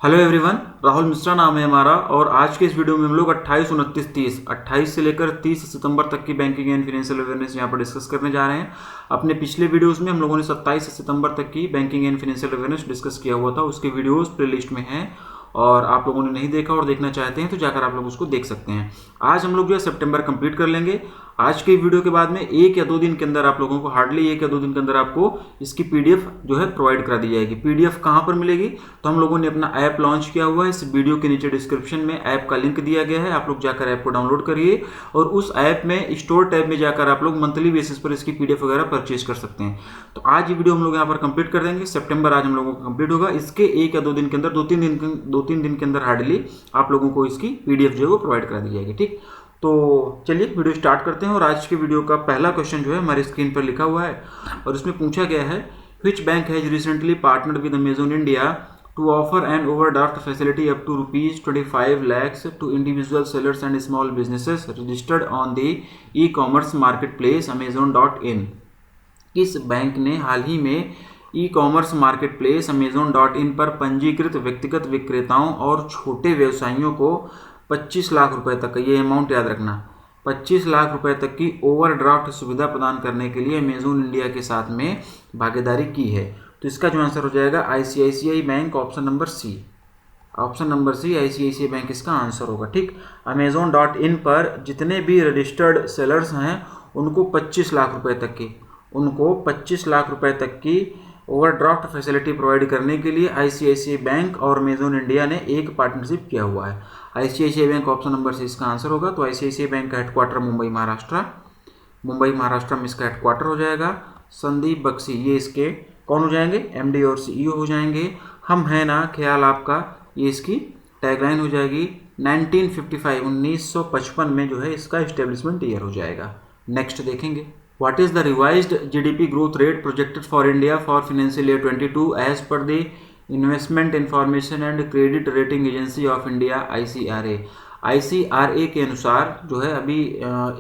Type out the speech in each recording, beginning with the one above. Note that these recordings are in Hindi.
हेलो एवरीवन, राहुल मिश्रा नाम है हमारा। और आज के इस वीडियो में हम लोग 28, 29, 30 28 से लेकर 30 सितंबर तक की बैंकिंग एंड फाइनेंशियल अवेयरनेस यहाँ पर डिस्कस करने जा रहे हैं। अपने पिछले वीडियोस में हम लोगों ने 27 सितंबर तक की banking and financial awareness discuss किया हुआ था। उसके वीडियोस प्लेलिस्ट में हैं और आप लोगों ने नहीं देखा और देखना चाहते हैं तो जाकर आप लोग उसको देख सकते हैं। आज हम लोग जो है सितंबर कंप्लीट कर लेंगे। आज के वीडियो के बाद में 1 या 2 दिन के अंदर आप लोगों को, हार्डली 1 या 2 दिन के अंदर आपको इसकी पीडीएफ जो है प्रोवाइड करा दी जाएगी। पीडीएफ कहाँ पर मिलेगी? तो हम लोगों ने अपना ऐप लॉन्च किया हुआ है। इस वीडियो के नीचे डिस्क्रिप्शन में ऐप का लिंक दिया गया है, आप लोग जाकर ऐप को डाउनलोड करिए और उस ऐप में स्टोर टैब में जाकर आप लोग मंथली बेसिस पर इसकी पीडीएफ वगैरह परचेज कर सकते हैं। तो आज ये वीडियो हम लोग यहाँ पर कंप्लीट कर देंगे। सितंबर आज हम लोगों का कंप्लीट होगा। इसके 1 या 2 दिन के अंदर, 2-3 दिन के अंदर हार्डली आप लोगों को इसकी पीडीएफ जो है वो प्रोवाइड करा दी जाएगी। ठीक, तो चलिए वीडियो स्टार्ट करते हैं। और आज के वीडियो का पहला क्वेश्चन जो है हमारी स्क्रीन पर लिखा हुआ है और इसमें पूछा गया है, which bank has recently partnered with Amazon India to offer an overdraft facility up to ₹25 lakhs to individual sellers and small businesses registered on the e commerce market amazon.in। किस बैंक ने हाल ही में ई कॉमर्स मार्केट प्लेस amazon.in पर पंजीकृत व्यक्तिगत विक्रेताओं और छोटे व्यवसायियों को 25 लाख रुपए तक, ये अमाउंट याद रखना, 25 लाख रुपए तक की ओवरड्राफ्ट सुविधा प्रदान करने के लिए अमेजन इंडिया के साथ में भागीदारी की है? तो इसका जो आंसर हो जाएगा ICICI bank, option number C. Option number C, ICICI bank इसका आंसर होगा। ठीक, amazon.in पर जितने भी रजिस्टर्ड सेलर्स हैं उनको 25 लाख रुपए तक की, उनको 25 लाख रुपए तक की ओवरड्राफ्ट फैसिलिटी प्रोवाइड करने के लिए आईसीआईसीआई बैंक और अमेजन इंडिया ने एक पार्टनरशिप किया हुआ है। आईसीआईसीआई बैंक ऑप्शन नंबर से इसका आंसर होगा। तो आईसीआईसीआई बैंक का हेडक्वार्टर मुंबई महाराष्ट्र में इसका हेडक्वार्टर हो जाएगा। संदीप बख्शी ये इसके कौन हो जाएंगे? एमडी और सीईओ हो जाएंगे। हम है ना ख्याल आपका, ये इसकी टैगलाइन हो जाएगी। 1955 में जो है इसका एस्टेब्लिशमेंट ईयर हो जाएगा। नेक्स्ट देखेंगे, What is the revised GDP growth rate projected for India for financial year 22 as per the Investment Information and Credit Rating Agency of India ICRA? ICRA के अनुसार जो है अभी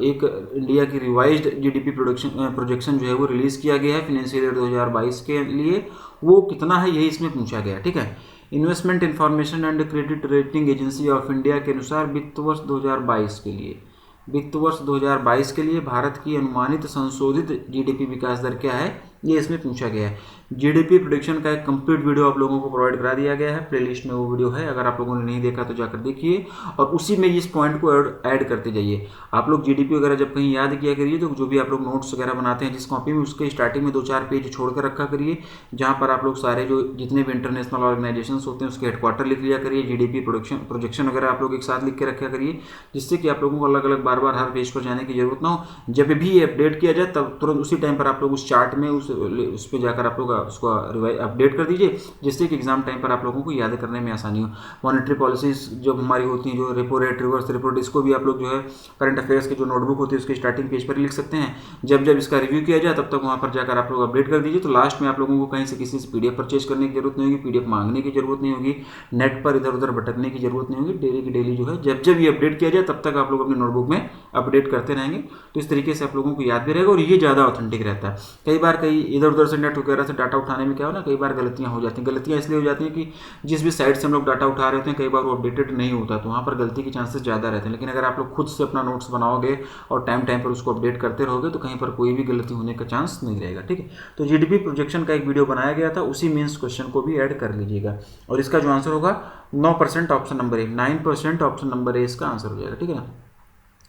एक इंडिया की रिवाइज्ड जीडीपी प्रोजेक्शन जो है वो रिलीज किया गया है फिनेंशियल ईयर 2022 के लिए। वो कितना है यही इसमें पूछा गया। ठीक है, investment information and credit rating agency of India के अनुसार वित्त वर्ष 2022 के लिए, वित्त वर्ष 2022 के लिए भारत की अनुमानित संशोधित जीडीपी विकास दर क्या है, ये इसमें पूछा गया है। जीडीपी प्रोडिक्शन का एक कंप्लीट वीडियो आप लोगों को प्रोवाइड करा दिया गया है, प्लेलिस्ट में वो वीडियो है, अगर आप लोगों ने नहीं देखा तो जाकर देखिए और उसी में इस पॉइंट को ऐड करते जाइए। आप लोग जीडीपी वगैरह जब कहीं याद किया करिए तो जो भी आप लोग नोट्स वगैरह बनाते हैं जिस कॉपी में, उसके स्टार्टिंग में 2-4 पेज छोड़ कर रखा करिए, जहाँ पर आप लोग सारे जो जितने भी इंटरनेशनल ऑर्गेनाइजेशन होते हैं उसके हेडक्वार्टर लिख लिया करिए। जीडीपी प्रोजेक्शन वगैरह आप लोग एक साथ लिख के रखा करिए, जिससे कि आप लोगों को अलग अलग बार बार हर पेज पर जाने की जरूरत ना हो। जब भी ये अपडेट किया जाए तब तुरंत उसी टाइम पर आप लोग उस चार्ट में उस पर जाकर आप लोग उसको अपडेट कर दीजिए, जिससे कि एग्जाम टाइम पर आप लोगों को याद करने में आसानी हो। मॉनेटरी पॉलिसीज जो हमारी होती हैं, जो repo rate, reverse repo rate, इसको भी आप लोग जो है करंट अफेयर्स की जो नोटबुक होती है उसके स्टार्टिंग पेज पर लिख सकते हैं। जब जब इसका रिव्यू किया जाए तब तक वहाँ पर जाकर आप लोग अपडेट कर दीजिए। तो लास्ट में आप लोगों को कहीं से किसी से पीडीएफ परचेज करने की जरूरत नहीं होगी, पीडीएफ मांगने की जरूरत नहीं होगी, नेट पर इधर उधर भटकने की जरूरत नहीं होगी। डेली की डेली जो है जब जब ये अपडेट किया जाए तब तक आप लोग अपनी नोटबुक में अपडेट करते रहेंगे। तो इस तरीके से आप लोगों को याद भी रहेगा और ये ज़्यादा ऑथेंटिक रहता है। कई बार कई इधर उधर से नेट वगैरह से डाटा उठाने में क्या हो ना, कई बार गलतियां हो जाती हैं। गलतियां इसलिए हो जाती हैं कि जिस भी साइट से हम लोग डाटा उठा रहे होते हैं कई बार वो अपडेटेड नहीं होता, तो वहाँ पर गलती के चांसेस ज़्यादा रहते हैं। लेकिन अगर आप लोग खुद से अपना नोट्स बनाओगे और टाइम टाइम पर उसको अपडेट करते रहोगे तो कहीं पर कोई भी गलती होने का चांस नहीं रहेगा। ठीक है, तो जीडीपी प्रोजेक्शन का एक वीडियो बनाया गया था, उसी मेंस क्वेश्चन को भी ऐड कर लीजिएगा और इसका जो आंसर होगा 9% ऑप्शन नंबर ए, 9% ऑप्शन नंबर ए इसका आंसर हो जाएगा। ठीक है ना,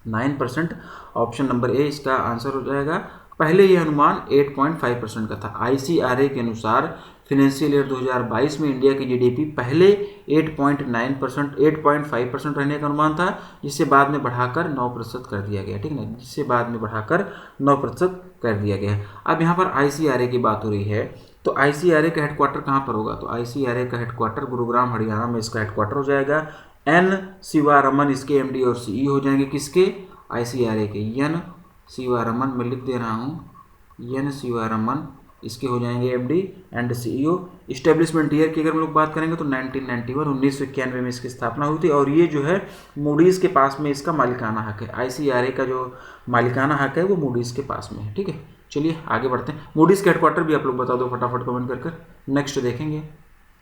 9% ऑप्शन नंबर ए इसका आंसर हो जाएगा। पहले ये अनुमान 8.5% का था। आईसीआरए के अनुसार फिनेंशियल ईयर 2022 में इंडिया की जीडीपी पहले 8.5% रहने का अनुमान था, जिससे बाद में बढ़ाकर 9% कर दिया गया। ठीक है ना, जिससे बाद में बढ़ाकर 9% कर दिया गया। अब यहाँ पर आईसीआरए की बात हो रही है, तो आईसीआरए का हेडक्वार्टर कहाँ पर होगा? तो आईसीआरए का हेडक्वार्टर गुरुग्राम हरियाणा में इसका हेडक्वार्टर हो जाएगा। एन शिवारमन इसके एमडी और सीईओ हो जाएंगे। किसके? आईसीआरए के। एन शिवारमन मैं लिख दे रहा हूँ, एन शिवारमन इसके हो जाएंगे MD and CEO. Establishment year की अगर हम लोग बात करेंगे तो 1991 में इसकी स्थापना हुई थी और ये जो है मूडीज़ के पास में इसका मालिकाना हक है। आईसीआरए का जो मालिकाना हक है वो मूडीज़ के पास में है। ठीक है, चलिए आगे बढ़ते हैं। मूडीज़ के हेडक्वार्टर भी आप लोग बता दो फटाफट कमेंट कर। नेक्स्ट देखेंगे,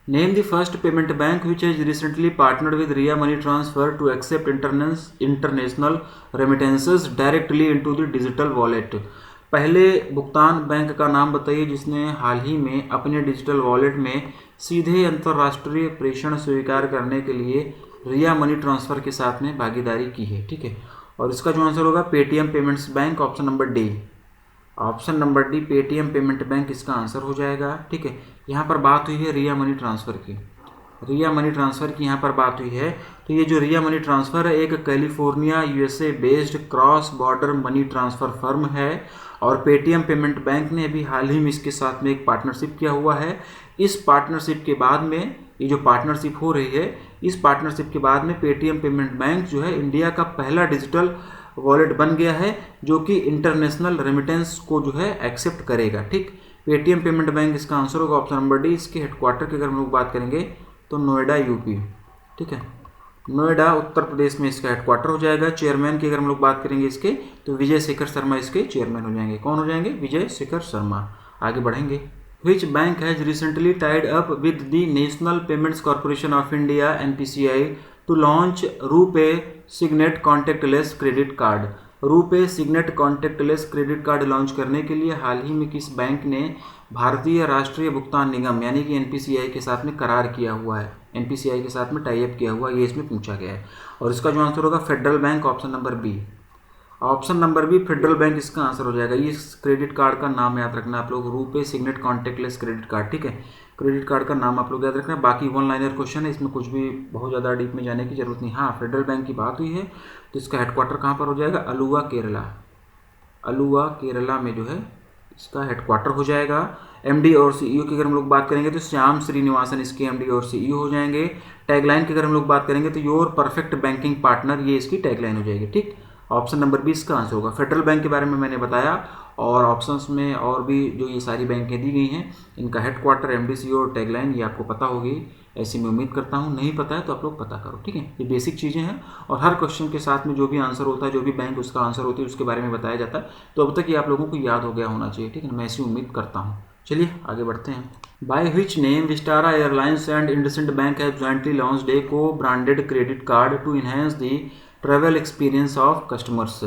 name the first payment bank which has recently partnered with Ria money transfer to accept international remittances directly into the digital wallet. पहले भुगतान बैंक का नाम बताइए जिसने हाल ही में अपने डिजिटल वॉलेट में सीधे अंतर्राष्ट्रीय प्रेषण स्वीकार करने के लिए रिया मनी ट्रांसफ़र के साथ में भागीदारी की है। ठीक है, और इसका जो आंसर होगा Paytm payments bank, option number D. Option number D Paytm payment bank इसका आंसर हो जाएगा। ठीक है, यहाँ पर बात हुई है रिया मनी ट्रांसफ़र की, रिया मनी ट्रांसफ़र की यहाँ पर बात हुई है। तो ये जो रिया मनी ट्रांसफ़र है एक California USA based cross border money transfer firm है और पेटीएम पेमेंट बैंक ने अभी हाल ही में इसके साथ में एक पार्टनरशिप किया हुआ है। इस पार्टनरशिप के बाद में ये जो पार्टनरशिप हो रही है, इस पार्टनरशिप के बाद में पेटीएम पेमेंट बैंक जो है इंडिया का पहला डिजिटल वॉलेट बन गया है जो कि इंटरनेशनल रेमिटेंस को जो है एक्सेप्ट करेगा। ठीक, पेटीएम पेमेंट बैंक इसका आंसर होगा ऑप्शन नंबर डी। इसके हेडक्वार्टर की अगर हम लोग बात करेंगे तो नोएडा यूपी। ठीक है, नोएडा उत्तर प्रदेश में इसका हेडक्वार्टर हो जाएगा। चेयरमैन की अगर हम लोग बात करेंगे इसके तो विजय शेखर शर्मा इसके चेयरमैन हो जाएंगे। कौन हो जाएंगे? विजय शेखर शर्मा। आगे बढ़ेंगे। Which bank has recently tied up with the national payments corporation of India NPCI to launch RuPay signet contactless credit card. RuPay signet contactless credit card launch करने के लिए हाल ही में किस बैंक ने भारतीय राष्ट्रीय भुगतान निगम यानी कि NPCI के साथ में करार किया हुआ है? NPCI के साथ में टाई अप किया हुआ, ये इसमें पूछा गया है। और इसका जो आंसर होगा federal bank, option number B. Option number B federal bank इसका आंसर हो जाएगा। इस क्रेडिट कार्ड का नाम याद रखना आप लोग, रूपे सिग्नेट कॉन्टैक्टलेस क्रेडिट कार्ड। ठीक है, क्रेडिट कार्ड का नाम आप लोग याद रखना। बाकी वन लाइनर क्वेश्चन है, इसमें कुछ भी बहुत ज़्यादा डीप में जाने की जरूरत नहीं। हाँ, फेडरल बैंक की बात हुई है तो इसका हेडक्वार्टर कहाँ पर हो जाएगा? अलुवा केरला। अलुवा केरला में जो है इसका हेडक्वार्टर हो जाएगा। MD और CEO की अगर हम लोग बात करेंगे तो श्याम श्रीनिवासन इसके MD और CEO हो जाएंगे। टैगलाइन की अगर हम लोग बात करेंगे तो योर परफेक्ट बैंकिंग पार्टनर, ये इसकी टैगलाइन हो जाएगी। ठीक, ऑप्शन नंबर 20 का आंसर होगा। फेडरल बैंक के बारे में मैंने बताया और ऑप्शंस में और भी जो ये सारी बैंकें दी गई हैं इनका हेडक्वार्टर, MD CEO और टैगलाइन ये आपको पता होगी, ऐसी मैं उम्मीद करता हूँ। नहीं पता है तो आप लोग पता करो। ठीक है, ये बेसिक चीज़ें हैं और हर क्वेश्चन के साथ में जो भी आंसर होता है, जो भी बैंक उसका आंसर होती है उसके बारे में बताया जाता है। तो अब तक ये आप लोगों को याद हो गया होना चाहिए। ठीक है, मैं ऐसी उम्मीद करता हूँ। चलिए आगे बढ़ते हैं। By which name Vistara airlines and IndusInd bank have jointly launched a co branded credit card to enhance the travel experience of customers.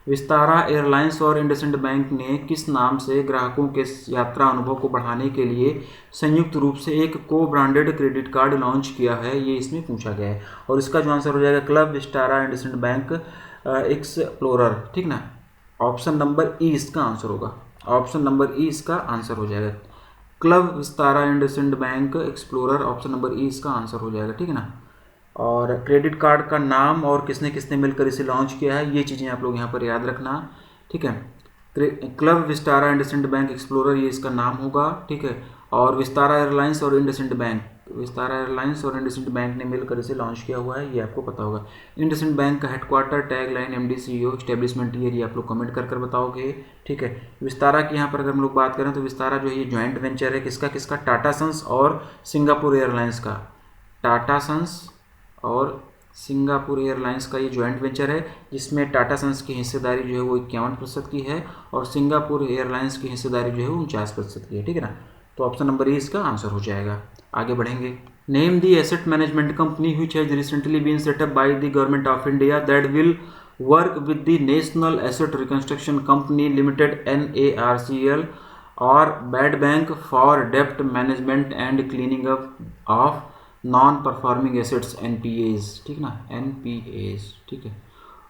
Vistara airlines और इंडसइंड बैंक ने किस नाम से ग्राहकों के यात्रा अनुभव को बढ़ाने के लिए संयुक्त रूप से एक को ब्रांडेड क्रेडिट कार्ड लॉन्च किया है? ये इसमें पूछा गया है और इसका जो आंसर हो जाएगा club Vistara IndusInd bank explorer. ठीक ना, ऑप्शन नंबर ई इसका आंसर होगा। ऑप्शन नंबर ई इसका आंसर हो जाएगा। Club Vistara IndusInd bank explorer, option number ई इसका आंसर हो जाएगा। ठीक है ना, और क्रेडिट कार्ड का नाम और किसने किसने मिलकर इसे लॉन्च किया है ये चीज़ें आप लोग यहाँ पर याद रखना। ठीक है, club Vistara IndusInd bank explorer ये इसका नाम होगा। ठीक है, और विस्तारा एयरलाइंस और इंडसइंड बैंक, विस्तारा एयरलाइंस और इंडसइंड बैंक ने मिलकर इसे लॉन्च किया हुआ है, ये आपको पता होगा। इंडसइंड बैंक का headquarter, tagline, MD CEO, establishment year ये आप लोग कमेंट कर बताओगे। ठीक है, विस्तारा की यहाँ पर अगर हम लोग बात करें तो विस्तारा जो है ये ज्वाइंट वेंचर है किसका किसका? टाटा सन्स और सिंगापुर एयरलाइंस का। टाटा सन्स और सिंगापुर एयरलाइंस का ये ज्वाइंट वेंचर है जिसमें टाटा सन्स की हिस्सेदारी जो है वो 51% की है और सिंगापुर एयरलाइंस की हिस्सेदारी जो है वो 49% की है। ठीक है ना, तो ऑप्शन नंबर ए इसका आंसर हो जाएगा। आगे बढ़ेंगे। Name the asset management company which has recently been set up by the government of India that will work with the national asset reconstruction company limited NARCL और बैड बैंक फॉर डेप्ट management and cleaning up of non performing assets NPAs। ठीक ना, NPAs। ठीक है,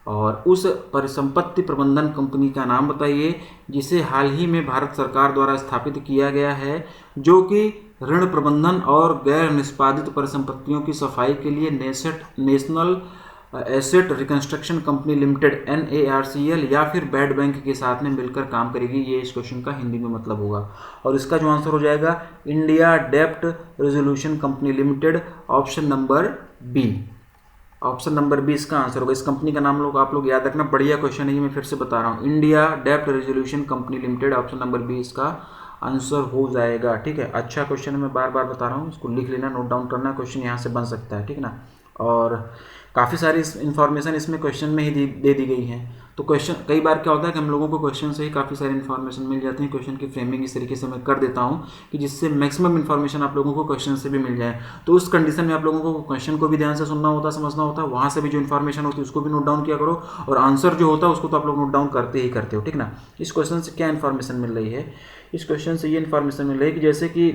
और उस परिसंपत्ति प्रबंधन कंपनी का नाम बताइए जिसे हाल ही में भारत सरकार द्वारा स्थापित किया गया है जो कि ऋण प्रबंधन और गैर निष्पादित परिसंपत्तियों की सफाई के लिए national asset reconstruction company limited NARCL या फिर बैड बैंक के साथ में मिलकर काम करेगी। ये इस क्वेश्चन का हिंदी में मतलब होगा और इसका जो आंसर हो जाएगा इंडिया डेप्ट resolution company limited, option number B. Option number B इसका आंसर होगा। इस कंपनी का नाम लोग आप लोग याद रखना, बढ़िया क्वेश्चन है ये, मैं फिर से बता रहा हूँ। इंडिया डेप्ट resolution company limited, option number B इसका आंसर हो जाएगा। ठीक है, अच्छा क्वेश्चन है, मैं बार बार बता रहा हूँ, इसको लिख लेना, नोट डाउन करना, क्वेश्चन यहाँ से बन सकता है। ठीक है ना, और काफ़ी सारी इन्फॉर्मेशन इसमें क्वेश्चन में ही दे दी गई है। तो क्वेश्चन कई बार क्या होता है कि हम लोगों को क्वेश्चन से ही काफ़ी सारी इन्फॉर्मेशन मिल जाती है। क्वेश्चन की फ्रेमिंग इस तरीके से मैं कर देता हूँ कि जिससे मैक्सिमम इन्फॉर्मेशन आप लोगों को क्वेश्चन से भी मिल जाए। तो उस कंडीशन में आप लोगों को क्वेश्चन को भी ध्यान से सुनना होता है, समझना होता है, वहाँ से भी जो इन्फॉर्मेशन होती है उसको भी नोट डाउन किया करो, और आंसर जो होता है उसको तो आप लोग नोट डाउन करते ही करते हो, ठीक ना। इस क्वेश्चन से क्या इन्फॉर्मेशन मिल रही है, इस क्वेश्चन से ये इन्फॉर्मेशन मिल रही है कि जैसे कि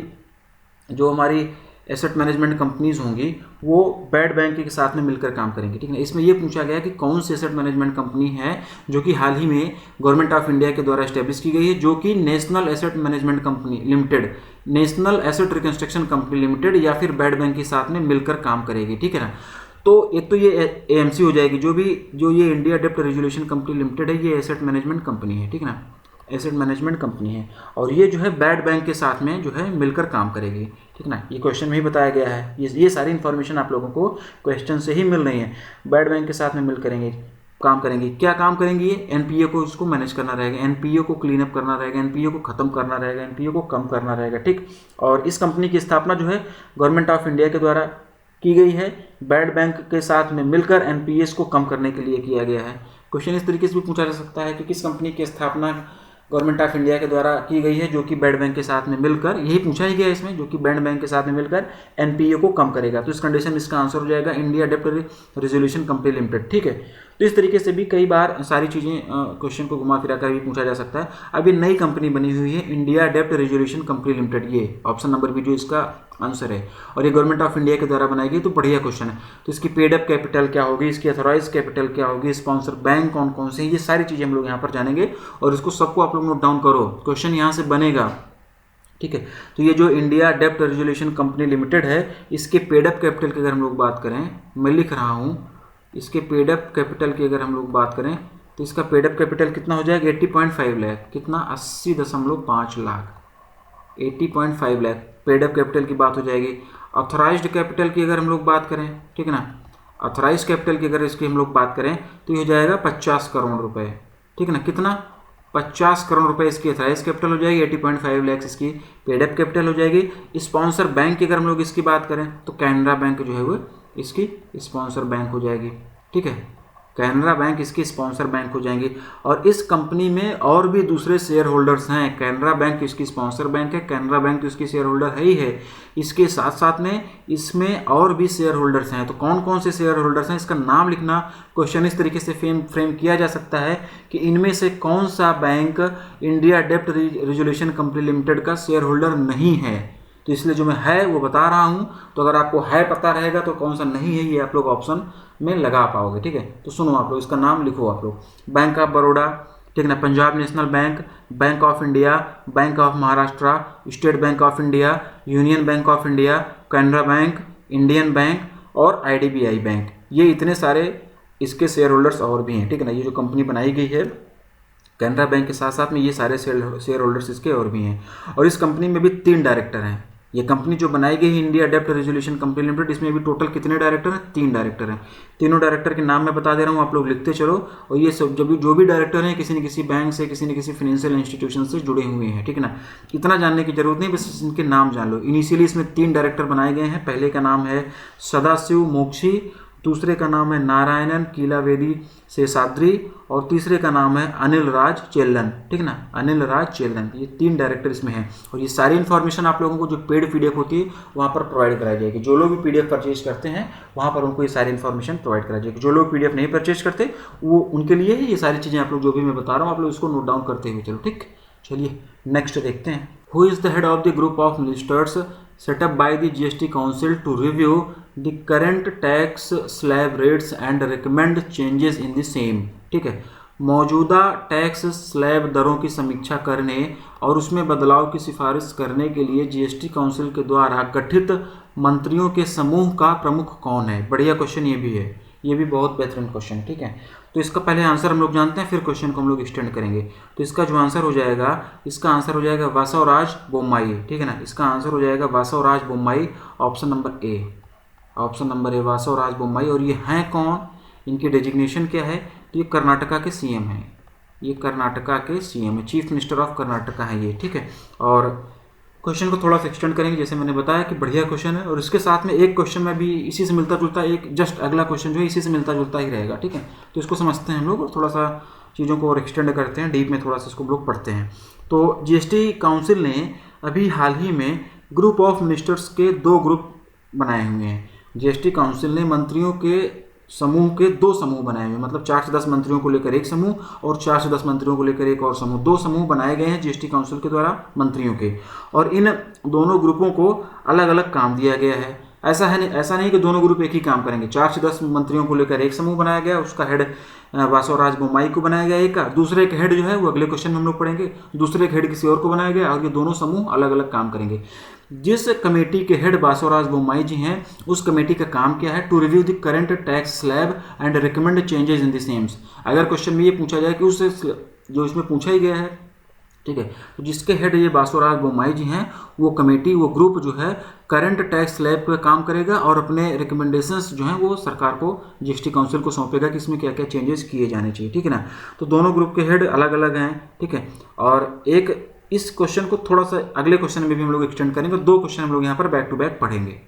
जो हमारी एसेट मैनेजमेंट कंपनीज होंगी वो बैड बैंक के साथ में मिलकर काम करेंगी, ठीक है। इसमें ये पूछा गया कि कौन सी एसेट मैनेजमेंट कंपनी है जो कि हाल ही में गवर्नमेंट ऑफ इंडिया के द्वारा एस्टेब्लिश की गई है, जो कि national asset management company limited, national asset reconstruction company limited या फिर बैड बैंक के साथ में मिलकर काम करेगी, ठीक है ना। तो एक तो ये एएमसी हो जाएगी, जो ये इंडिया डेप्ट रेजुलेशन कंपनी लिमिटेड है, ये एसेट मैनेजमेंट कंपनी है, ठीक है ना, एसेट मैनेजमेंट कंपनी है, और ये जो है बैड बैंक के साथ में जो है मिलकर काम करेगी, ठीक ना। ये क्वेश्चन में ही बताया गया है, ये सारी इन्फॉर्मेशन आप लोगों को क्वेश्चन से ही मिल रही है। बैड बैंक के साथ में मिल करेंगे काम करेंगे, क्या काम करेंगी, ये एनपीए को इसको मैनेज करना रहेगा, एनपीए को क्लीन अप करना रहेगा, एनपीए को खत्म करना रहेगा, एनपीए को कम करना रहेगा, ठीक। और इस कंपनी की स्थापना जो है गवर्नमेंट ऑफ इंडिया के द्वारा की गई है, बैड बैंक के साथ में मिलकर एनपीएस को कम करने के लिए किया गया है। क्वेश्चन इस तरीके से भी पूछा जा सकता है कि किस कंपनी की स्थापना गवर्नमेंट ऑफ इंडिया के द्वारा की गई है जो कि बैड बैंक के साथ में मिलकर, यही पूछा ही गया इसमें, जो कि बैड बैंक के साथ में मिलकर एनपीए को कम करेगा। तो इस कंडीशन में इसका आंसर हो जाएगा इंडिया डेप्ट रेजोल्यूशन कंपनी लिमिटेड, ठीक है। तो इस तरीके से भी कई बार सारी चीज़ें क्वेश्चन को घुमा फिरा कर भी पूछा जा सकता है। अभी नई कंपनी बनी हुई है इंडिया डेप्ट रेजोल्यूशन कंपनी लिमिटेड, ये ऑप्शन नंबर बी जो इसका आंसर है, और ये गवर्नमेंट ऑफ इंडिया के द्वारा बनाई गई, तो बढ़िया क्वेश्चन है। तो इसकी पेड अप कैपिटल क्या होगी, इसकी अथोराइज कैपिटल क्या होगी, स्पॉन्सर बैंक कौन कौन से, ये सारी चीज़ें हम लोग यहाँ पर जानेंगे, और इसको सबको आप लोग नोट डाउन करो, क्वेश्चन यहाँ से बनेगा, ठीक है। तो ये जो इंडिया डेप्ट रेजोल्यूशन कंपनी लिमिटेड है, इसके पेड अप कैपिटल की अगर हम लोग बात करें, मैं लिख रहा हूँ, इसके पेड अप कैपिटल की अगर हम लोग बात करें तो इसका पेड अप कैपिटल कितना हो जाएगा, 80.5 लाख, कितना 80.5 lakh, 80.5 lakh paid up capital की बात हो जाएगी। ऑथराइज्ड कैपिटल की अगर हम लोग बात करें, ठीक है ना, ऑथराइज्ड कैपिटल की अगर इसकी हम लोग बात करें तो ये हो जाएगा 50 करोड़ रुपए, ठीक है ना, कितना 50 करोड़ रुपए इसकी ऑथराइज कैपिटल हो जाएगी, 80.5 लाख इसकी पेड अप कैपिटल हो जाएगी। स्पॉन्सर बैंक की अगर हम लोग इसकी बात करें तो कैनरा बैंक जो है वो इसकी स्पॉन्सर बैंक हो जाएगी, ठीक है, कैनरा बैंक इसकी स्पॉन्सर बैंक हो जाएंगी। और इस कंपनी में और भी दूसरे शेयर होल्डर्स हैं, कैनरा बैंक इसकी स्पॉन्सर बैंक है, कैनरा बैंक तो इसकी शेयर होल्डर है ही है, इसके साथ साथ में इसमें और भी शेयर होल्डर्स हैं। तो कौन कौन से शेयर होल्डर्स हैं, इसका नाम लिखना। क्वेश्चन इस तरीके से फ्रेम किया जा सकता है कि इनमें से कौन सा बैंक इंडिया डेप्ट रेजोल्यूशन कंपनी लिमिटेड का शेयर होल्डर नहीं है। तो इसलिए जो मैं है वो बता रहा हूँ, तो अगर आपको है पता रहेगा तो कौन सा नहीं है ये आप लोग ऑप्शन में लगा पाओगे, ठीक है। तो सुनो आप लोग, इसका नाम लिखो आप लोग, बैंक ऑफ बड़ौदा, ठीक है ना, Punjab national bank, bank of India, bank of Maharashtra, state bank of India, union bank of India, Canara bank, Indian bank और आईडीबीआई बैंक, ये इतने सारे इसके शेयर होल्डर्स और भी हैं, ठीक है ना। ये जो कंपनी बनाई गई है कैनरा बैंक के साथ साथ में ये सारे शेयर होल्डर्स इसके और भी हैं। और इस कंपनी में भी 3 डायरेक्टर हैं। ये कंपनी जो बनाई गई है इंडिया डेप्ट रेजोल्यूशन कंपनी लिमिटेड, इसमें भी टोटल कितने डायरेक्टर हैं, 3 डायरेक्टर हैं। तीनों डायरेक्टर के नाम मैं बता दे रहा हूँ, आप लोग लिखते चलो। और ये सब जो भी डायरेक्टर हैं किसी न किसी बैंक से, किसी न किसी फाइनेंशियल इंस्टीट्यूशन से जुड़े हुए हैं, ठीक है ना। इतना जानने की जरूरत नहीं, बस इनके नाम जान लो। इनिशियली इसमें 3 डायरेक्टर बनाए गए हैं। पहले का नाम है सदाशिव मोक्षी, दूसरे का नाम है नारायणन कीलावेदी शेषाद्री, और तीसरे का नाम है अनिल राज चेल्लन, ठीक ना, अनिल राज चेल्लन। ये 3 डायरेक्टर इसमें हैं। और ये सारी इन्फॉर्मेशन आप लोगों को जो पेड पीडीएफ होती है वहाँ पर प्रोवाइड कराई जाएगी। जो लोग भी पीडीएफ परचेज करते हैं वहाँ पर उनको ये सारी इन्फॉर्मेशन प्रोवाइड कराई जाएगी। जो लोग पीडीएफ नहीं परचेज करते वो उनके लिए ये सारी चीज़ें आप लोग जो भी मैं बता रहा हूँ आप लोग इसको नोट डाउन करते हुए चलो, ठीक। चलिए नेक्स्ट देखते हैं। Who is the head of the group of ministers set up by the GST Council to review the current tax slab rates and recommend changes in the same, ठीक है। मौजूदा टैक्स स्लैब दरों की समीक्षा करने और उसमें बदलाव की सिफारिश करने के लिए जीएसटी काउंसिल के द्वारा गठित मंत्रियों के समूह का प्रमुख कौन है। बढ़िया क्वेश्चन ये भी है, ये भी बहुत बेहतरीन क्वेश्चन, ठीक है। तो इसका पहले आंसर हम लोग जानते हैं, फिर क्वेश्चन को हम लोग एक्सटेंड करेंगे। तो इसका जो आंसर हो जाएगा, इसका आंसर हो जाएगा वासवराज बोम्मई, ठीक है ना। इसका आंसर हो जाएगा Basavaraj Bommai, option number A, option number A Basavaraj Bommai. और ये हैं कौन, इनकी डेजिग्नेशन क्या है, तो ये कर्नाटका के सीएम हैं, ये कर्नाटका के सीएम है, चीफ मिनिस्टर ऑफ कर्नाटका है ये, ठीक है। और क्वेश्चन को थोड़ा सा एक्सटेंड करेंगे, जैसे मैंने बताया कि बढ़िया क्वेश्चन है। और इसके साथ में एक क्वेश्चन में भी इसी से मिलता जुलता, एक जस्ट अगला क्वेश्चन जो है इसी से मिलता जुलता ही रहेगा, ठीक है। तो इसको समझते हैं हम लोग और थोड़ा सा चीज़ों को और एक्सटेंड करते हैं, डीप में थोड़ा सा इसको हम लोग पढ़ते हैं। तो जीएसटी काउंसिल ने अभी हाल ही में ग्रुप ऑफ मिनिस्टर्स के 2 ग्रुप बनाए हुए हैं। जीएसटी काउंसिल ने मंत्रियों के समूह के 2 समूह बनाए हुए हैं, मतलब 4 से 10 मंत्रियों को लेकर एक समूह और 4 से 10 मंत्रियों को लेकर एक और समूह, 2 समूह बनाए गए हैं जीएसटी काउंसिल के द्वारा मंत्रियों के, और इन दोनों ग्रुपों को अलग अलग काम दिया गया है। ऐसा नहीं कि दोनों ग्रुप एक ही काम करेंगे। 4 से 10 मंत्रियों को लेकर एक समूह बनाया गया, उसका हेड बासवराज बोम्मई को बनाया गया एक का, दूसरे के हेड जो है वो अगले क्वेश्चन में हम लोग पढ़ेंगे, दूसरे के हेड किसी और को बनाया गया, और ये दोनों समूह अलग अलग काम करेंगे। जिस कमेटी के हेड बासवराज बोम्मई जी हैं, उस कमेटी का काम क्या है? To review the current tax slab and recommend changes in the sames. अगर क्वेश्चन में ये पूछा जाए कि उस जो इसमें पूछा ही गया है, ठीक है, तो जिसके हेड ये बासवराज बोम्मई जी हैं, वो कमेटी, वो ग्रुप जो है करंट टैक्स स्लैब पे काम करेगा और अपने रिकमेंडेशंस जो हैं वो सरकार को, जीएसटी काउंसिल को सौंपेगा कि इसमें क्या क्या चेंजेस किए जाने चाहिए, ठीक है ना। तो दोनों ग्रुप के हेड अलग अलग हैं, ठीक है। और एक इस क्वेश्चन को थोड़ा सा अगले क्वेश्चन में भी हम लोग एक्सटेंड करेंगे, 2 क्वेश्चन हम लोग यहाँ पर बैक टू बैक पढ़ेंगे।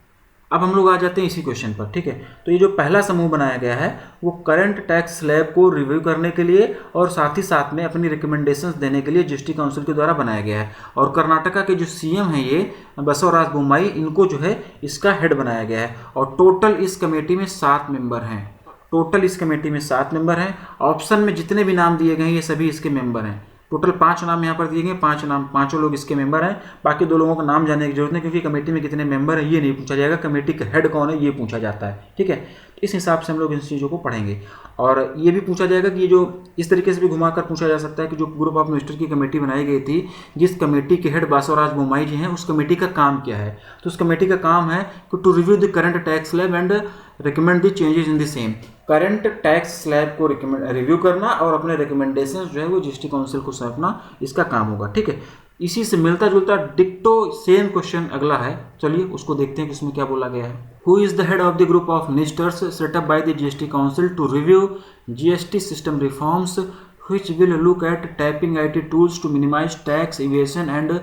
अब हम लोग आ जाते हैं इसी क्वेश्चन पर, ठीक है। तो ये जो पहला समूह बनाया गया है वो करंट टैक्स स्लैब को रिव्यू करने के लिए और साथ ही साथ में अपनी रिकमेंडेशंस देने के लिए जीएसटी काउंसिल के द्वारा बनाया गया है। और कर्नाटका के जो सीएम हैं ये बसवराज बोम्मई, इनको जो है इसका हेड बनाया गया है। और टोटल इस कमेटी में 7 मेंबर हैं, टोटल इस कमेटी में 7 मेंबर हैं। ऑप्शन में जितने भी नाम दिए गए हैं ये सभी इसके मेंबर हैं। टोटल 5 नाम यहाँ पर दिए गए, 5 नाम, 5 लोग इसके मेंबर हैं। बाकी 2 लोगों का नाम जानने की जरूरत नहीं, क्योंकि कमेटी में कितने मेंबर हैं ये नहीं पूछा जाएगा, कमेटी का हेड कौन है ये पूछा जाता है, ठीक है। इस हिसाब से हम लोग इन चीज़ों को पढ़ेंगे। और ये भी पूछा जाएगा कि ये जो इस तरीके से भी घुमाकर पूछा जा सकता है कि जो ग्रुप ऑफ मिनिस्टर की कमेटी बनाई गई थी, जिस कमेटी के हेड बासवराज बोम्मई जी हैं, उस कमेटी का काम क्या है? तो उस कमेटी का काम है कि to review the current tax slab and recommend the changes in the same. Current tax slab को रिव्यू करना और अपने रिकमेंडेशंस जो है वो जीएसटी काउंसिल को सौंपना, इसका काम होगा, ठीक है। इसी से मिलता जुलता डिक्टो सेम क्वेश्चन अगला है, चलिए उसको देखते हैं कि इसमें क्या बोला गया है। Who is the head of the group of ministers set up by the GST council to review GST system reforms which will look at tapping IT tools to minimize tax evasion and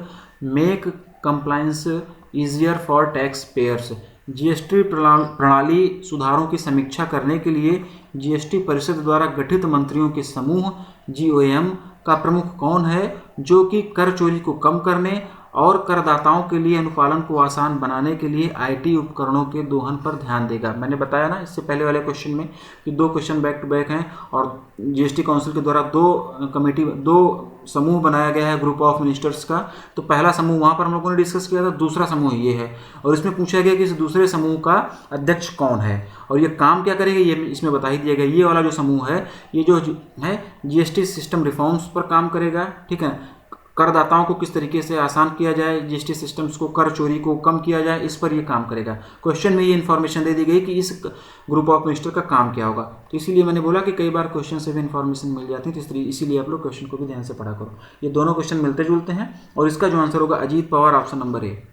make compliance easier for taxpayers। GST प्रणाली सुधारों की समीक्षा करने के लिए जीएसटी परिषद द्वारा गठित मंत्रियों के समूह जीओएम का प्रमुख कौन है, जो कि कर चोरी को कम करने और करदाताओं के लिए अनुपालन को आसान बनाने के लिए आईटी उपकरणों के दोहन पर ध्यान देगा। मैंने बताया ना इससे पहले वाले क्वेश्चन में कि 2 क्वेश्चन बैक टू बैक हैं और जीएसटी काउंसिल के द्वारा 2 समूह बनाया गया है ग्रुप ऑफ मिनिस्टर्स का। तो पहला समूह वहाँ पर हम लोगों ने डिस्कस किया था, दूसरा समूह ये है और इसमें पूछा गया कि इस दूसरे समूह का अध्यक्ष कौन है और ये काम क्या करेगा, ये इसमें बता ही दिया गया। ये वाला जो समूह है ये जो है जीएसटी सिस्टम रिफॉर्म्स पर काम करेगा, ठीक है। करदाताओं को किस तरीके से आसान किया जाए, जीएसटी सिस्टम्स को, कर चोरी को कम किया जाए, इस पर ये काम करेगा। क्वेश्चन में ये इन्फॉर्मेशन दे दी गई कि इस ग्रुप ऑफ मिनिस्टर का काम क्या होगा। तो इसीलिए मैंने बोला कि कई बार क्वेश्चन से भी इन्फॉर्मेशन मिल जाती है, तो इसीलिए आप लोग क्वेश्चन को भी ध्यान से पढ़ा करो। ये दोनों क्वेश्चन मिलते जुलते हैं और इसका जो आंसर होगा अजीत पवार, ऑप्शन नंबर ए।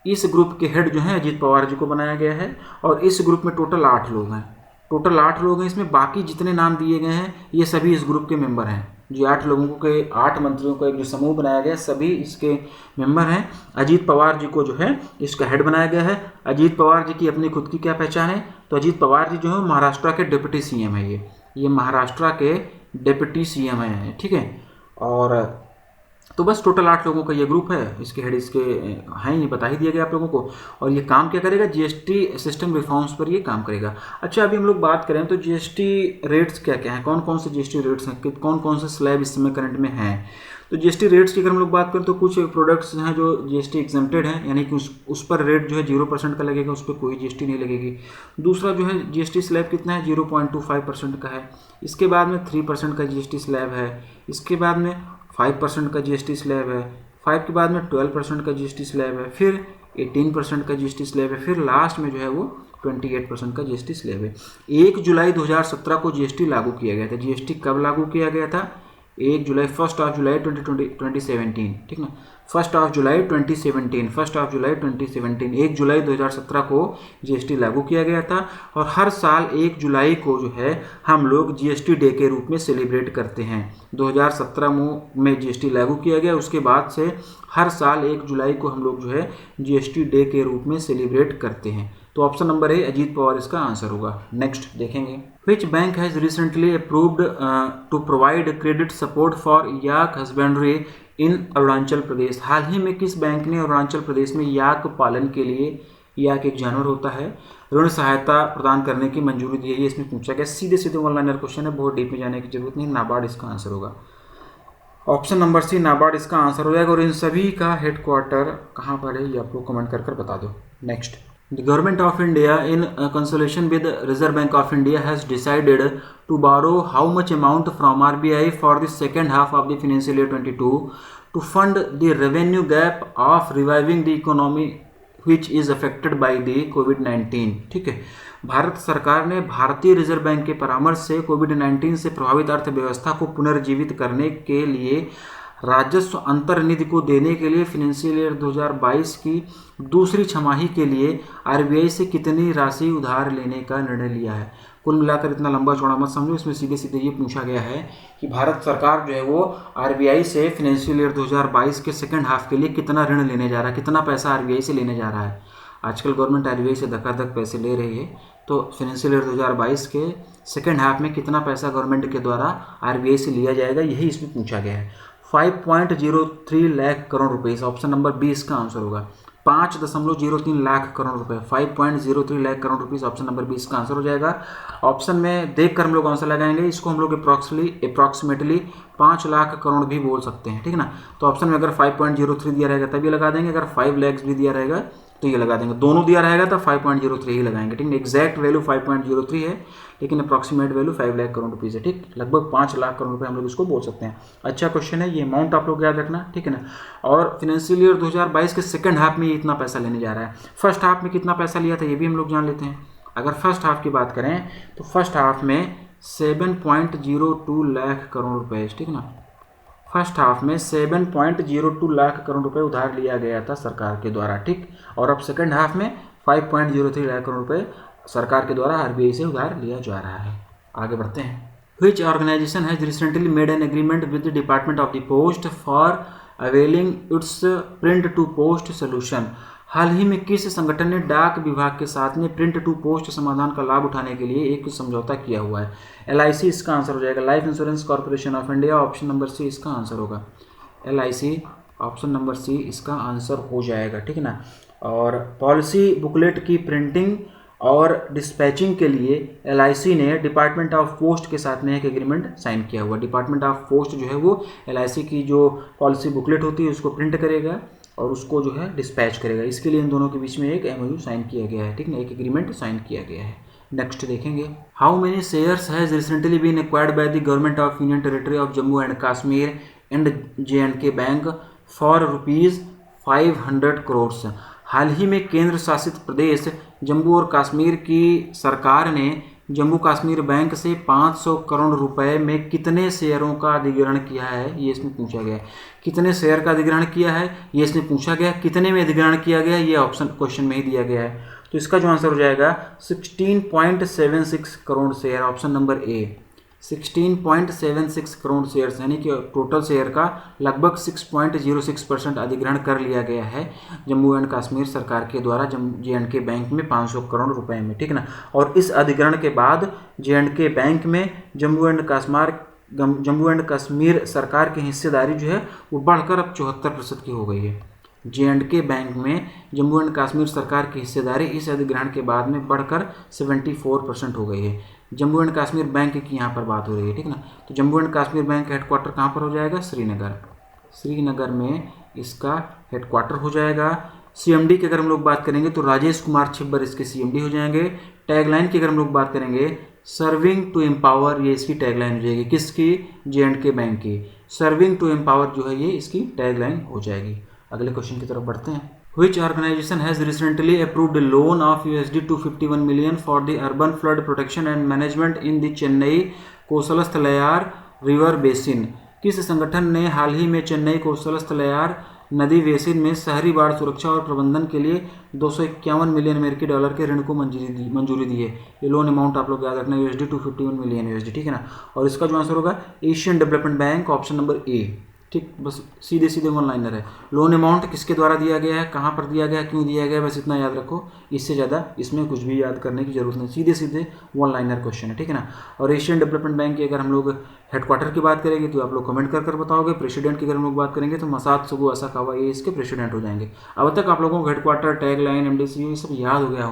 इस ग्रुप के हेड जो है अजीत पवार जी को बनाया गया है और इस ग्रुप में टोटल 8 लोग हैं, टोटल 8 लोग हैं। इसमें बाकी जितने नाम दिए गए हैं ये सभी इस ग्रुप के मेंबर हैं। जो 8 लोगों के 8 मंत्रियों का एक जो समूह बनाया गया सभी इसके मेंबर हैं। अजीत पवार जी को जो है इसका हेड बनाया गया है। अजीत पवार जी की अपनी खुद की क्या पहचान है, तो अजीत पवार जी जो है महाराष्ट्र के डिप्टी सीएम है। ये महाराष्ट्र के डिप्टी सीएम है, ठीक है। और तो बस टोटल 8 लोगों का ये ग्रुप है, इसके हेड इसके हैं, ये बता ही दिया गया आप लोगों को। और ये काम क्या करेगा, जीएसटी सिस्टम रिफॉर्म्स पर ये काम करेगा। अच्छा, अभी हम लोग बात करें तो जीएसटी रेट्स क्या क्या हैं, कौन कौन से जीएसटी रेट्स हैं, कौन कौन से स्लैब इस समय करंट में हैं। तो जीएसटी रेट्स की अगर हम लोग बात करें तो कुछ प्रोडक्ट्स हैं जो जीएसटी एग्जेम्प्टेड हैं, यानी कि उस पर रेट जो है 0% का लगेगा, उस पर कोई जीएसटी नहीं लगेगी। दूसरा जो है जीएसटी स्लैब कितना है, 0.25% का है। इसके बाद में 3% का जीएसटी स्लैब है। इसके बाद में 5% का जीएसटी स्लैब है। 5 के बाद में 12% का जीएसटी स्लैब है। फिर 18% का जीएसटी स्लैब है। फिर लास्ट में जो है वो 28% का जीएसटी स्लैब है। 1 जुलाई 2017 को जीएसटी लागू किया गया था। जीएसटी कब लागू किया गया था, 1 जुलाई 1 जुलाई 2017, ठीक ना, 1 जुलाई 2017, 1 जुलाई 2017 को जीएसटी लागू किया गया था। और हर साल 1 जुलाई को जो है हम लोग जीएसटी डे के रूप में सेलिब्रेट करते हैं। 2017 में जीएसटी लागू किया गया, उसके बाद से हर साल 1 जुलाई को हम लोग जो है जीएसटी डे के रूप में सेलिब्रेट करते हैं। तो option number A Ajit Pawar इसका आंसर होगा। नेक्स्ट देखेंगे, which bank has recently approved to provide credit support for yak husbandry in Arunachal Pradesh. हाल ही में किस बैंक ने अरुणाचल प्रदेश में याक पालन के लिए, याक एक जानवर होता है, ऋण सहायता प्रदान करने की मंजूरी दी है? ये इसमें पूछा गया, सीधे सीधे ऑनलाइन क्वेश्चन है, बहुत डीप में जाने की जरूरत नहीं। नाबार्ड इसका आंसर होगा। ऑप्शन नंबर सी नाबार्ड इसका आंसर हो जाएगा। और इन सभी का हेडक्वार्टर कहाँ पर है ये आप लोग कमेंट कर बता दो। Next, the government of India in consultation with Reserve Bank of India has decided to borrow how much amount from RBI for the second half of the financial year 22 to fund the revenue gap of reviving the economy which is affected by the कोविड-19। ठीक है, भारत सरकार ने भारतीय रिजर्व बैंक के परामर्श से कोविड-19 से प्रभावित अर्थव्यवस्था को पुनर्जीवित करने के लिए राजस्व अंतर्निधि को देने के लिए फाइनेंशियल ईयर 2022 की दूसरी छमाही के लिए आरबीआई से कितनी राशि उधार लेने का निर्णय लिया है? कुल मिलाकर इतना लंबा चौड़ा मत समझो, इसमें सीधे सीधे ये पूछा गया है कि भारत सरकार जो है वो आरबीआई से फाइनेंशियल ईयर 2022 के सेकंड हाफ के लिए कितना ऋण लेने जा रहा है, कितना पैसा आरबीआई से लेने जा रहा है। आजकल गवर्नमेंट आरबीआई से धक्का-धक पैसे ले रही है, तो फाइनेंशियल ईयर 2022 के सेकंड हाफ में कितना पैसा गवर्नमेंट के द्वारा आरबीआई से लिया जाएगा, यही इसमें पूछा गया है। 5.03 लाख करोड़ रुपए, ऑप्शन नंबर बी इसका आंसर होगा। 5.03 लाख करोड़ रुपए, 5.03 lakh crore rupees, option number B इसका आंसर हो जाएगा। ऑप्शन में देखकर हम लोग आंसर लगाएंगे, इसको हम लोग अप्रॉक्सीमेटली 5 लाख करोड़ भी बोल सकते हैं, ठीक है ना। तो ऑप्शन में अगर 5.03 दिया रहेगा तभी लगा देंगे, अगर 5 लाख भी दिया रहेगा तो ये लगा देंगे, दोनों दिया रहेगा तो 5.03 ही लगाएंगे, ठीक है। एग्जैक्ट वैल्यू 5.03 है, लेकिन approximate value 5 lakh crore rupees है, ठीक, लगभग 5 लाख करोड़ रुपए हम लोग इसको बोल सकते हैं। अच्छा क्वेश्चन है, ये अमाउंट आप लोग याद रखना, ठीक है ना। और फाइनेंशियल ईयर 2022 के सेकंड हाफ में ये इतना पैसा लेने जा रहा है। फर्स्ट हाफ में कितना पैसा लिया था ये भी हम लोग जान लेते हैं। अगर फर्स्ट हाफ की बात करें तो फर्स्ट हाफ में 7.02 लाख करोड़ रुपए, ठीक है ना। फर्स्ट हाफ में 7.02 लाख करोड़ रुपए उधार लिया गया था सरकार के द्वारा, ठीक। और अब सेकंड हाफ में 5.03 लाख करोड़ रुपए सरकार के द्वारा आरबीआई से उधार लिया जा रहा है। आगे बढ़ते हैं। Which organization has recently made an agreement with the department of the post for availing its print to post solution. हाल ही में किस संगठन ने डाक विभाग के साथ में प्रिंट टू पोस्ट समाधान का लाभ उठाने के लिए एक समझौता किया हुआ है? एलआईसी इसका आंसर हो जाएगा। Life insurance corporation of India, option number C इसका आंसर होगा। एलआईसी, ऑप्शन नंबर सी इसका आंसर हो जाएगा, ठीक है ना। और पॉलिसी बुकलेट की प्रिंटिंग और डिस्पैचिंग के लिए एलआईसी ने डिपार्टमेंट ऑफ पोस्ट के साथ में एक एग्रीमेंट साइन किया हुआ। डिपार्टमेंट ऑफ पोस्ट जो है वो एलआईसी की जो पॉलिसी बुकलेट होती है उसको प्रिंट करेगा और उसको जो है डिस्पैच करेगा। इसके लिए इन दोनों के बीच में एक एमओयू साइन किया गया है, ठीक ना, एक एग्रीमेंट साइन किया गया है। नेक्स्ट देखेंगे, how many shares has recently been acquired by the government of union territory of Jammu and Kashmir and JNK bank for ₹500 crore. हाल ही में केंद्र शासित प्रदेश जम्मू और कश्मीर की सरकार ने जम्मू कश्मीर बैंक से 500 करोड़ रुपए में कितने शेयरों का अधिग्रहण किया है, ये इसमें पूछा गया है। कितने शेयर का अधिग्रहण किया है ये इसमें पूछा गया, कितने में अधिग्रहण किया गया ये ऑप्शन क्वेश्चन में ही दिया गया है। तो इसका जो आंसर हो जाएगा 16.76 करोड़ शेयर, ऑप्शन नंबर ए। 16.76 करोड़ शेयर्स, यानी कि टोटल शेयर का लगभग 6.06% अधिग्रहण कर लिया गया है जम्मू एंड कश्मीर सरकार के द्वारा JNK बैंक में 500 करोड़ रुपए में, ठीक ना। और इस अधिग्रहण के बाद JNK बैंक में जम्मू एंड कश्मीर सरकार की हिस्सेदारी जो है वो बढ़कर अब 74% की हो गई है। JNK बैंक में जम्मू एंड कश्मीर सरकार की हिस्सेदारी इस अधिग्रहण के बाद में बढ़कर 74% हो गई है। जम्मू एंड कश्मीर बैंक की यहाँ पर बात हो रही है, ठीक ना। तो जम्मू एंड कश्मीर बैंक का हेडक्वार्टर कहाँ पर हो जाएगा? श्रीनगर में इसका हेडक्वार्टर हो जाएगा। CMD की अगर हम लोग बात करेंगे तो राजेश कुमार छिब्बर इसके CMD हो जाएंगे। टैगलाइन की अगर हम लोग बात करेंगे सर्विंग टू एम्पावर, ये इसकी टैगलाइन हो जाएगी। किसकी? JNK बैंक की। सर्विंग टू एम्पावर जो है ये इसकी टैगलाइन हो जाएगी। अगले क्वेश्चन की तरफ बढ़ते हैं। Which organization has recently approved a loan of $251 million for the urban flood protection and management in the Chennai Kosasthalaiyar river basin? किस संगठन ने हाल ही में चेन्नई कोसलस्थलयार नदी बेसिन में शहरी बाढ़ सुरक्षा और प्रबंधन के लिए $251 मिलियन अमेरिकी डॉलर के ऋण को मंजूरी दी है? ये लोन अमाउंट आप लोग याद रखना, $251 मिलियन, ठीक है ना। और इसका जो आंसर होगा Asian development bank, option number ए। ठीक, बस सीधे सीधे वन लाइनर है। लोन अमाउंट किसके द्वारा दिया गया है, कहाँ पर दिया गया, क्यों दिया गया, बस इतना याद रखो। इससे ज़्यादा इसमें कुछ भी याद करने की जरूरत नहीं, सीधे सीधे वन लाइनर क्वेश्चन है, ठीक है ना। और एशियन डेवलपमेंट बैंक की अगर हम लोग हेडक्वार्टर की बात करेंगे तो आप लोग कमेंट कर बताओगे। प्रेसिडेंट की अगर हम लोग बात करेंगे तो मसाद सुगु असाकावा, ये इसके प्रेसिडेंट हो जाएंगे। अब तक आप लोगों को हेडक्वार्टर, टैग लाइन, एमडीसी ये सब याद हो गया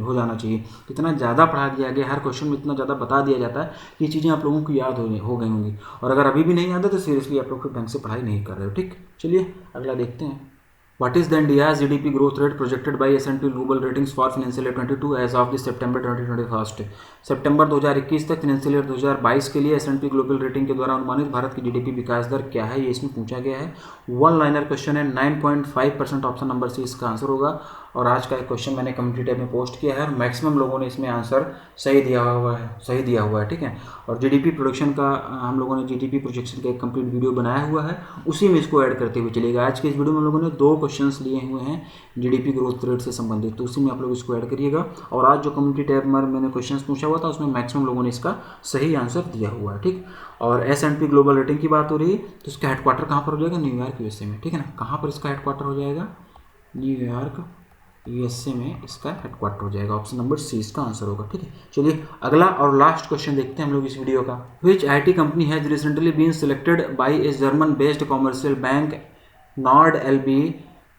हो जाना चाहिए। इतना ज़्यादा पढ़ा दिया गया, हर क्वेश्चन में इतना ज़्यादा बता दिया जाता है कि ये चीज़ें आप लोगों को याद हो गई होंगी। और अगर अभी भी नहीं याद है तो सीरियसली आप लोग फिर ढंग से पढ़ाई नहीं कर रहे हो, ठीक। चलिए अगला देखते हैं। What is the India's GDP growth rate projected by S&P Global Ratings for financial year 22 as of the September 2021? सितंबर 2021 तक फाइनेंशियल ईयर 2022 के लिए S&P ग्लोबल रेटिंग के द्वारा अनुमानित भारत की जीडीपी विकास दर क्या है, ये इसमें पूछा गया है। वन लाइनर क्वेश्चन है, 9.5% ऑप्शन नंबर सी इसका आंसर होगा। और आज का एक क्वेश्चन मैंने कम्युनिटी टैब में पोस्ट किया है और मैक्सिमम लोगों ने इसमें आंसर सही दिया हुआ है, ठीक है। और जीडीपी प्रोडक्शन का हम लोगों ने जीडीपी प्रोजेक्शन का एक कंप्लीट वीडियो बनाया हुआ है, उसी में इसको ऐड करते हुए चलेगा। आज के इस वीडियो में हम लोगों ने 2 क्वेश्चंस लिए हुए हैं जीडीपी ग्रोथ रेट से संबंधित, तो उसी में आप लोग इसको ऐड करिएगा। और आज जो कम्युनिटी टैब में मैंने क्वेश्चंस पूछा हुआ था उसमें मैक्सिमम लोगों ने इसका सही आंसर दिया हुआ है, ठीक। और S&P ग्लोबल रेटिंग की बात हो रही है तो इसका हेडक्वार्टर कहाँ पर हो जाएगा, न्यूयॉर्क यूएसए में, ठीक है ना। कहाँ पर इसका हेडक्वार्टर हो जाएगा, न्यूयॉर्क यूएसए में इसका हेडक्वार्टर हो जाएगा। ऑप्शन नंबर सी इसका आंसर होगा, ठीक है। चलिए अगला और लास्ट क्वेश्चन देखते हैं हम लोग इस वीडियो का। Which IT company has recently been selected by a German based commercial bank NordLB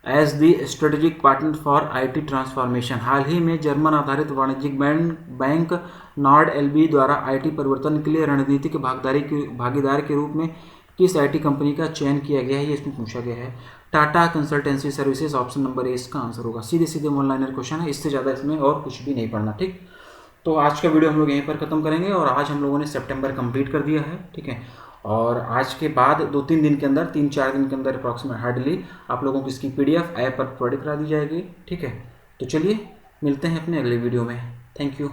as the strategic partner for IT transformation. हाल ही में जर्मन आधारित वाणिज्यिक बैंक NordLB द्वारा IT परिवर्तन के लिए रणनीतिक भागीदार के रूप में किस IT कंपनी का चयन किया गया है, ये इसमें पूछा गया है। Tata consultancy services, option number ए इसका आंसर होगा। सीधे सीधे वन लाइनर क्वेश्चन है, इससे ज़्यादा इसमें और कुछ भी नहीं पढ़ना, ठीक। तो आज का वीडियो हम लोग यहीं पर ख़त्म करेंगे। और आज हम लोगों ने सितंबर कंप्लीट कर दिया है, ठीक है। और आज के बाद 2-3 दिन के अंदर, 3-4 दिन के अंदर अप्रॉक्सीमेट हार्डली आप लोगों को इसकी PDF ऐप पर प्रोवाइड करा दी जाएगी, ठीक है। तो चलिए मिलते हैं अपने अगले वीडियो में। Thank you.